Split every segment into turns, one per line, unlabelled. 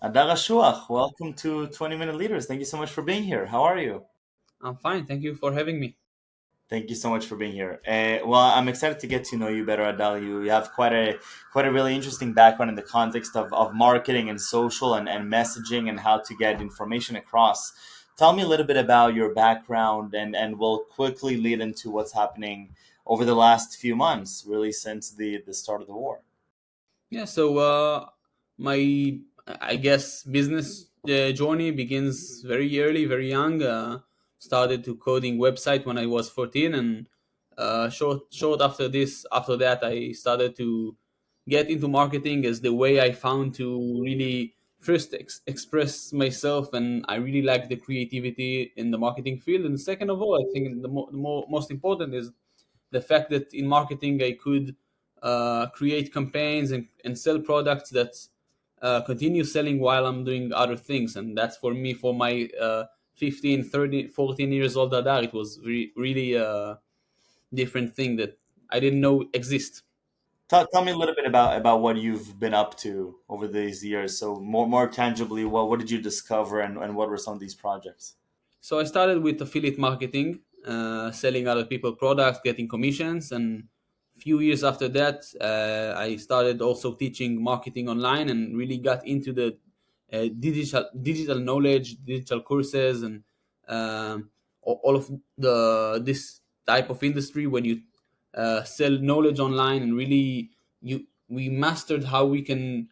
Hadar Ashuach, welcome to 20 Minute Leaders. Thank you so much for being here. How are you?
I'm fine. Thank you for having me.
Thank you so much for being here. Well, I'm excited to get to know you better, Adal. You have quite a really interesting background in the context of marketing and social and messaging and how to get information across. Tell me a little bit about your background and we'll quickly lead into what's happening over the last few months, really since the start of the war.
Yeah. My I guess business journey begins very early, very young. Started to coding website when I was 14, and short after that, I started to get into marketing as the way I found to really first express myself, and I really like the creativity in the marketing field. And second of all, I think most important is the fact that in marketing I could create campaigns and sell products that continue selling while I'm doing other things. And that's for me, for my 15, 13, 14 years old Adar, it was really a different thing that I didn't know exist.
Tell me a little bit about what you've been up to over these years. So more tangibly, what did you discover and what were some of these projects?
So I started with affiliate marketing, selling other people products, getting commissions, and few years after that, I started also teaching marketing online and really got into the digital knowledge, digital courses, and all of the this type of industry when you sell knowledge online and really you we mastered how we can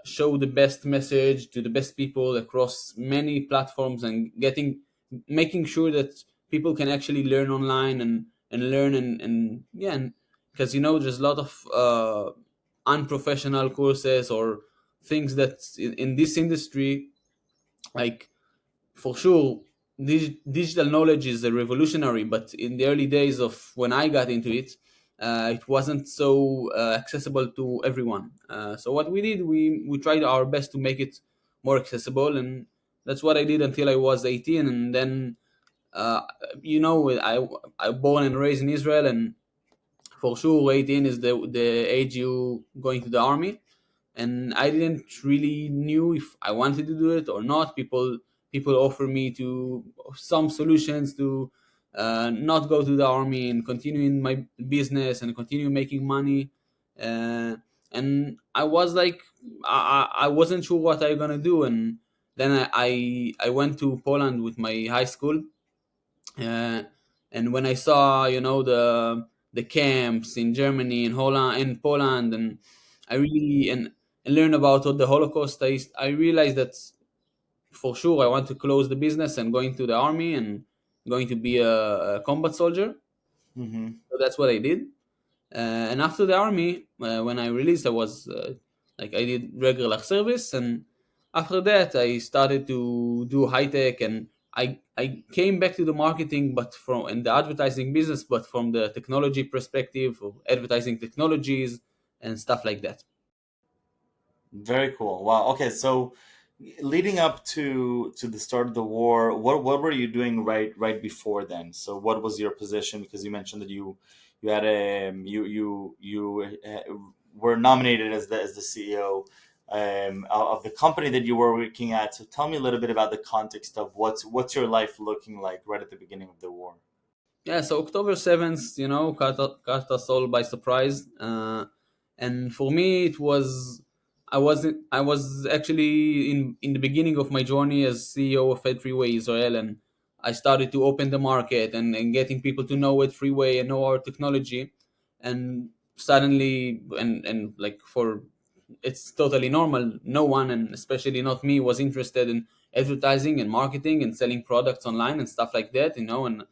show the best message to the best people across many platforms and making sure that people can actually learn online and learn and yeah, because there's a lot of unprofessional courses or things that in this industry, like, for sure, digital knowledge is a revolutionary, but in the early days of when I got into it, it wasn't so accessible to everyone. So what we did, we tried our best to make it more accessible, and that's what I did until I was 18. And then uh, I born and raised in Israel, and for sure 18 is the age you going to the army. And I didn't really knew if I wanted to do it or not. People offer me to some solutions to not go to the army and continue in my business and continue making money. uh, and I was like, I wasn't sure what I'm gonna do. And then I went to Poland with my high school. uh, and when I saw, the camps in Germany and Holland and Poland, and I really and learn about all the Holocaust, I realized that for sure I want to close the business and going to the army and going to be a combat soldier.
Hmm.
So that's what I did. And after the army, when I released, I was like, I did regular service, and after that, I started to do high tech, and I came back to the marketing, but from in the advertising business, but from the technology perspective of advertising technologies and stuff like that.
Very cool. Wow. Okay, so leading up to the start of the war, what were you doing right before then? So what was your position? Because you mentioned that you had a were nominated as the CEO of the company that you were working at. So tell me a little bit about the context of what's your life looking like right at the beginning of the war.
Yeah, so October 7th, caught us all by surprise. And for me, I was actually in the beginning of my journey as CEO of AdFreeway Israel, and I started to open the market and getting people to know AdFreeway and know our technology. And suddenly, and like, for it's totally normal. No one, and especially not me, was interested in advertising and marketing and selling products online and stuff like that, and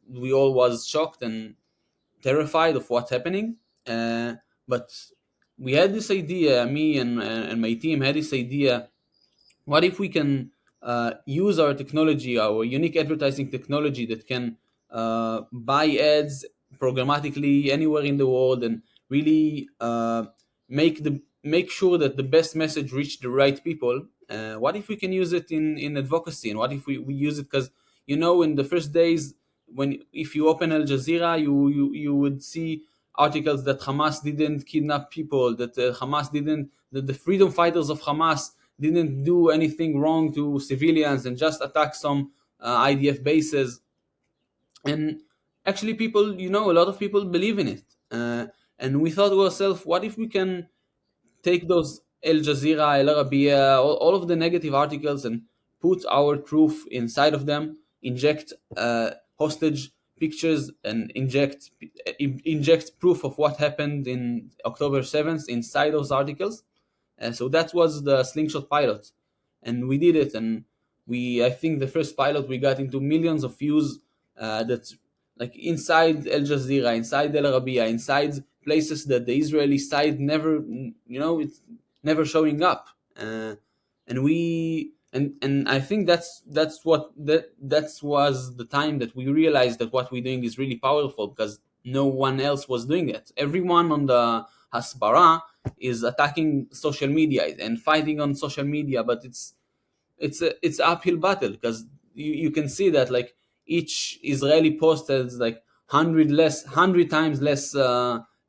we all was shocked and terrified of what's happening. But we had this idea, me and my team had this idea. What if we can use our technology, our unique advertising technology that can buy ads programmatically anywhere in the world and really make sure that the best message reach the right people? What if we can use it in advocacy? And what if we use it because, in the first days, when if you open Al Jazeera, you would see articles that Hamas didn't kidnap people, that Hamas didn't, that the freedom fighters of Hamas didn't do anything wrong to civilians and just attacked some IDF bases. And actually, people, a lot of people believe in it. And we thought to ourselves, what if we can take those Al Jazeera, Al Arabiya, all of the negative articles and put our truth inside of them, inject hostage pictures, and inject proof of what happened in October 7th inside those articles. So that was the slingshot pilot, and we did it. And I think the first pilot we got into millions of views. That's like inside Al Jazeera, inside Al Arabiya, inside places that the Israeli side never, it's never showing up. And we and I think that was the time that we realized that what we're doing is really powerful, because no one else was doing it. Everyone on the Hasbara is attacking social media and fighting on social media, but it's uphill battle, because you can see that like each Israeli post has like 100 times less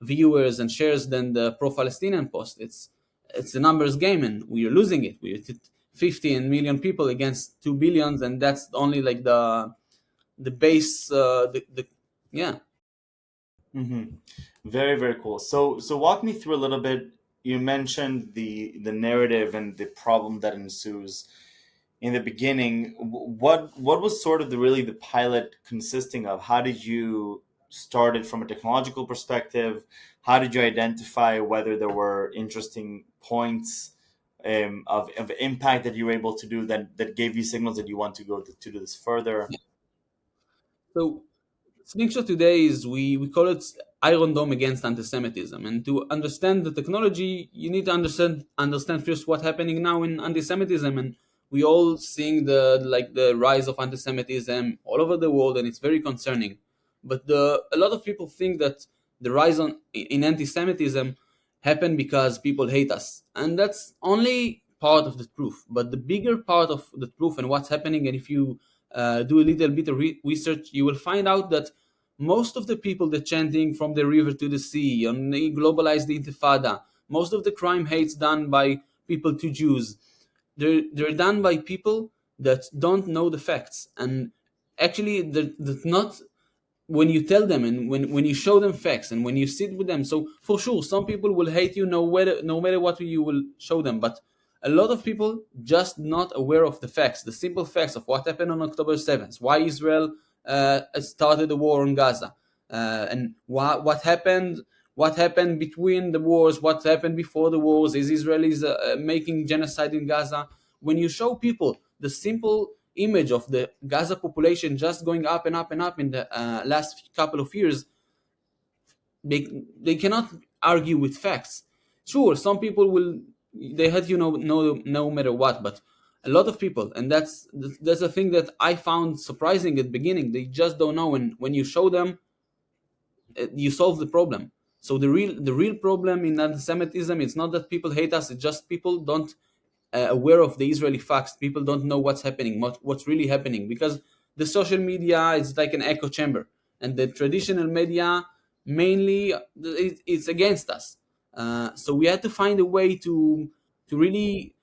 viewers and shares than the pro-Palestinian post. It's a numbers game, and we are losing it. We're 15 million people against 2 billions, and that's only like the base. The Yeah.
Hmm. Very, very cool. So walk me through a little bit. You mentioned the narrative and the problem that ensues in the beginning. What was sort of the pilot consisting of? How did you start it from a technological perspective? How did you identify whether there were interesting points of impact that you were able to do that gave you signals that you want to go to do this further?
So Slingshot today is, we call it Iron Dome against anti-Semitism. And to understand the technology, you need to understand first what's happening now in anti-Semitism. And we all seeing the rise of anti-Semitism all over the world, and it's very concerning. But a lot of people think that the rise in anti-Semitism happened because people hate us, and that's only part of the truth. But the bigger part of the truth and what's happening, and if you do a little bit of research, you will find out that most of the people that chanting from the river to the sea and they globalize the intifada, most of the crime hates done by people to Jews, they're done by people that don't know the facts. And actually they're not, when you tell them and when you show them facts and when you sit with them. So for sure some people will hate you no matter what you will show them, but a lot of people just not aware of the facts, the simple facts of what happened on October 7th, why Israel started the war on Gaza, and what happened between the wars, what happened before the wars. Is Israelis making genocide in Gaza? When you show people the simple image of the Gaza population just going up and up and up in the last couple of years, they they cannot argue with facts. Sure, some people will, they had no matter what, but a lot of people, and that's a thing that I found surprising at the beginning. They just don't know, and when you show them, you solve the problem. So the real problem in anti-Semitism, it's not that people hate us, it's just people don't aware of the Israeli facts. People don't know what's happening, what's really happening, because the social media is like an echo chamber, and the traditional media mainly it's against us. So we had to find a way to really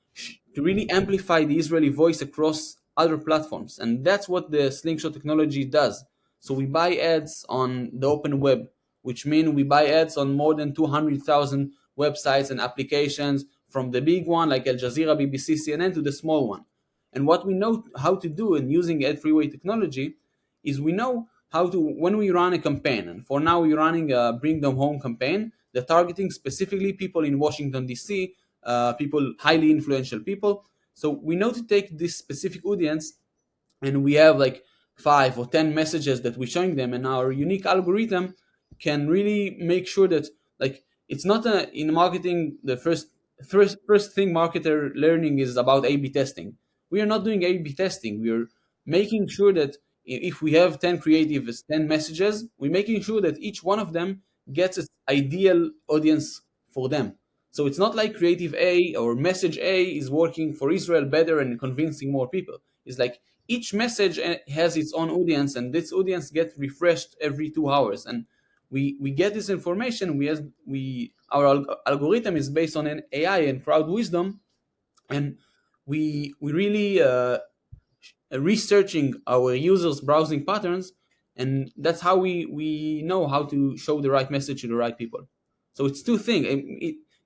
amplify the Israeli voice across other platforms, and that's what the Slingshot technology does. So we buy ads on the open web, which means we buy ads on more than 200,000 websites and applications, from the big one like Al Jazeera, BBC, CNN, to the small one. And what we know how to do in using AdFreeway technology is we know how to, when we run a campaign, and for now we're running a Bring Them Home campaign, the targeting specifically people in Washington, D.C., people, highly influential people. So we know to take this specific audience, and we have like 5 or 10 messages that we're showing them, and our unique algorithm can really make sure that, like, it's not in marketing, the first thing marketer learning is about A/B testing. We are not doing A/B testing. We are making sure that if we have 10 creatives, 10 messages, we're making sure that each one of them gets its ideal audience for them. So it's not like creative A or message A is working for Israel better and convincing more people. It's like each message has its own audience, and this audience gets refreshed every 2 hours. And we get this information. Our algorithm is based on an AI and crowd wisdom, and we really researching our users' browsing patterns, and that's how we know how to show the right message to the right people. So it's two things.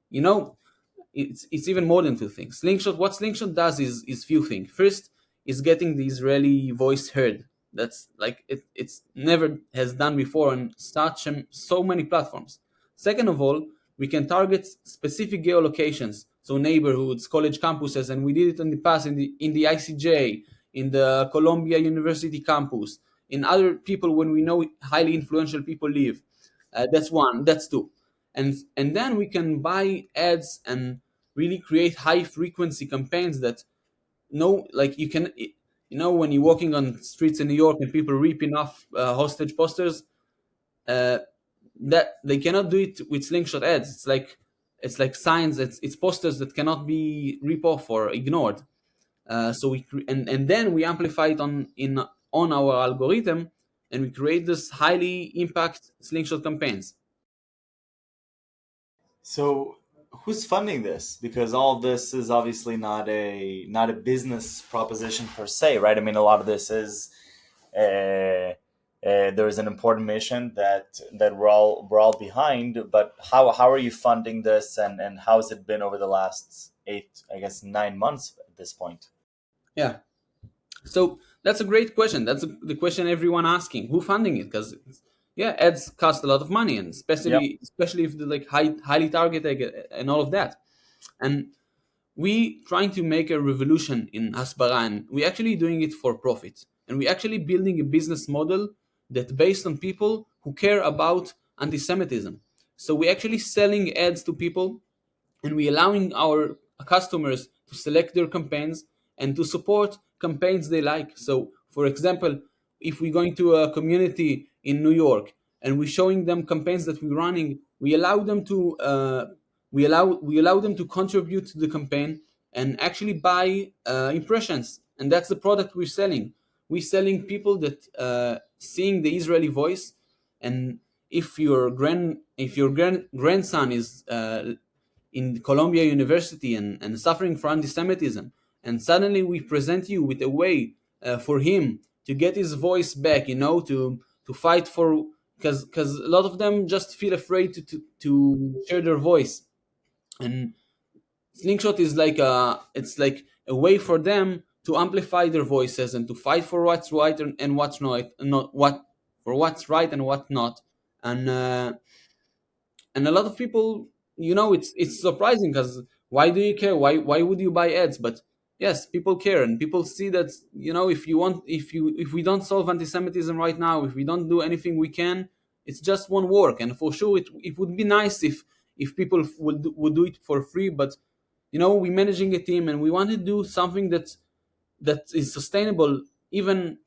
You know, it's even more than two things. Slingshot, what Slingshot does is few things. First is getting the Israeli voice heard. That's like it's never has done before on such so many platforms. Second of all, we can target specific geolocations, so neighborhoods, college campuses, and we did it in the past in the ICJ, in the Columbia University campus, in other people when we know highly influential people live. That's one. That's two. And then we can buy ads and really create high frequency campaigns that no, like you can, when you're walking on streets in New York and people ripping off hostage posters, uh, that they cannot do it with slingshot ads. It's like signs. It's posters that cannot be rip off or ignored. So and then we amplify it on our algorithm, and we create this highly impact slingshot campaigns.
So who's funding this? Because all of this is obviously not a business proposition per se, right? I mean, a lot of this is there is an important mission that we're all behind. But how are you funding this, and how has it been over the last 8, I guess 9 months at this point?
Yeah. So that's a great question. That's the question everyone asking: who funding it? Because yeah, ads cost a lot of money, and
Yep.
especially if they're like highly targeted and all of that. And we trying to make a revolution in hasbara, and we actually doing it for profit, and we actually building a business model that based on people who care about anti-Semitism. So we actually selling ads to people, and we allowing our customers to select their campaigns and to support campaigns they like. So for example, if we're going to a community in New York and we're showing them campaigns that we're running, we allow them to contribute to the campaign and actually buy impressions, and that's the product we're selling. We're selling people that seeing the Israeli voice. And if your grandson is in Columbia University and suffering from anti-Semitism, and suddenly we present you with a way for him to get his voice back, to fight for, because a lot of them just feel afraid to share their voice. And slingshot is like a way for them to amplify their voices and to fight for what's right and what's not what for what's right and what not. And uh, and a lot of people, it's surprising, because why do you care? Why would you buy ads? But yes, people care, and people see that, if we don't solve anti-Semitism right now, if we don't do anything we can, it just won't work. And for sure it would be nice if people would do it for free. But we're managing a team, and we want to do something that is sustainable, even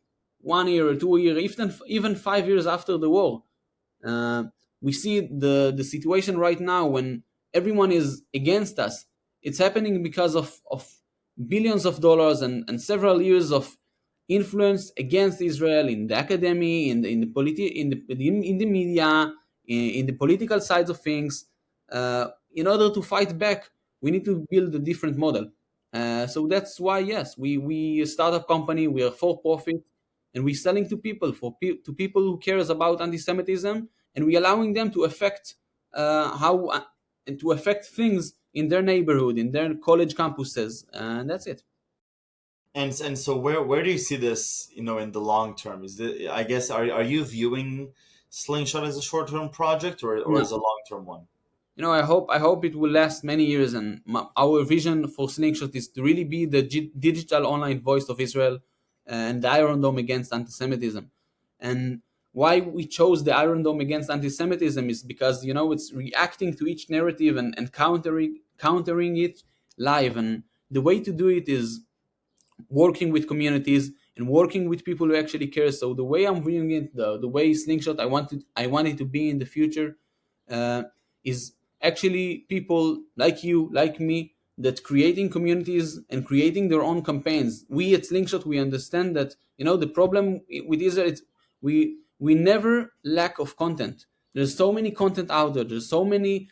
1 year or 2 year, even 5 years after the war. uh, we see the situation right now when everyone is against us. It's happening because of billions of dollars and several years of influence against Israel in the academy, in the media, in the political sides of things. In order to fight back, we need to build a different model. So that's why, yes, we a startup company. We are for profit, and we're selling to people, to people who cares about anti-Semitism, and we're allowing them to affect how and to affect things in their neighborhood, in their college campuses, and that's it.
And so where do you see this, in the long term? I guess, are you viewing Slingshot as a short term project, or
No,
as a long term one?
I hope it will last many years. And our vision for Slingshot is to really be the digital online voice of Israel and the Iron Dome against anti-Semitism. And why we chose the Iron Dome against anti-Semitism is because it's reacting to each narrative and countering it live. And the way to do it is working with communities and working with people who actually care. So the way I'm viewing it, the way Slingshot I want it to be in the future, uh, is actually people like you, like me, that creating communities and creating their own campaigns. We at Slingshot, we understand that the problem with Israel is we never lack of content. There's so many content out there. There's so many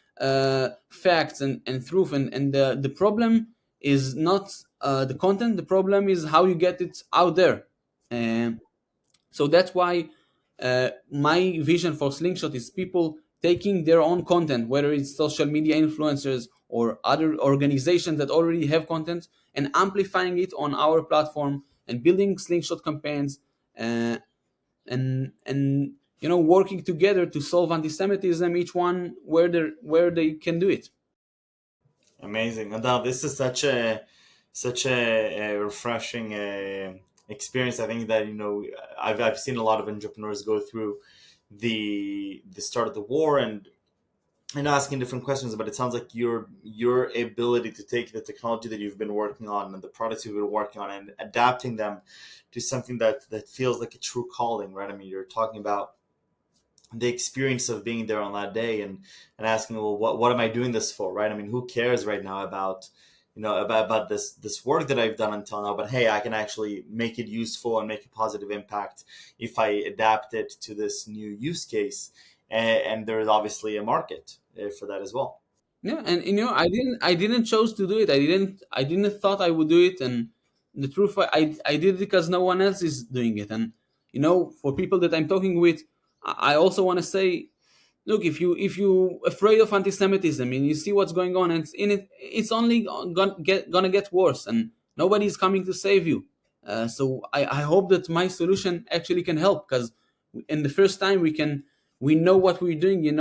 facts and truth, and the problem is not the content. The problem is how you get it out there. Um, so that's why my vision for Slingshot is people taking their own content, whether it's social media influencers or other organizations that already have content, and amplifying it on our platform and building Slingshot campaigns, uh, and working together to solve anti-Semitism, each one where they can do it.
Amazing. And now this is such a refreshing experience. I think that I've seen a lot of entrepreneurs go through the start of the war and asking different questions, but it sounds like your ability to take the technology that you've been working on and the products you've been working on and adapting them to something that feels like a true calling, right? I mean, you're talking about the experience of being there on that day and asking, well, what am I doing this for, right? I mean, who cares right now about about this work that I've done until now, but hey, I can actually make it useful and make a positive impact if I adapt it to this new use case, and there is obviously a market for that as well.
Yeah, and I didn't chose to do it. I didn't thought I would do it, and the truth, I did it because no one else is doing it. And for people that I'm talking with, I also want to say, look, if you afraid of anti-Semitism and you see what's going on, and it's only gonna get worse, and nobody's coming to save you. So I hope that my solution actually can help, because in the first time we know what we're doing. A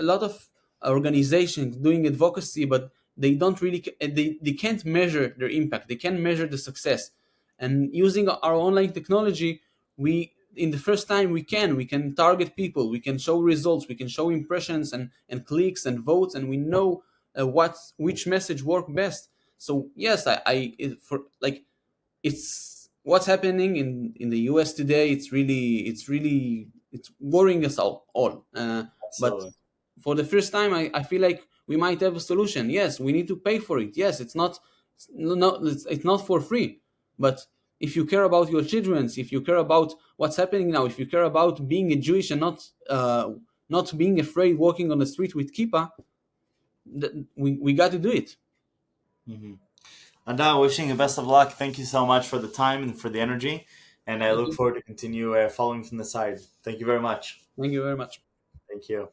lot of organizations doing advocacy, but they don't really they can't measure their impact. They can't measure the success. And using our online technology, we in the first time we can target people, we can show results, we can show impressions and clicks and votes, and we know which message work best. So yes, for like, it's what's happening in the US today. It's worrying us all. But
Absolutely.
for the first time, I feel like we might have a solution. Yes, we need to pay for it. Yes, it's not for free. But if you care about your children, if you care about what's happening now, if you care about being a Jewish and not being afraid walking on the street with kippah, we got to do it.
Hmm. And now, wishing you best of luck. Thank you so much for the time and for the energy, and I
Thank
look
you.
forward to continue following from the side. Thank you very much.
Thank you very much.
Thank you.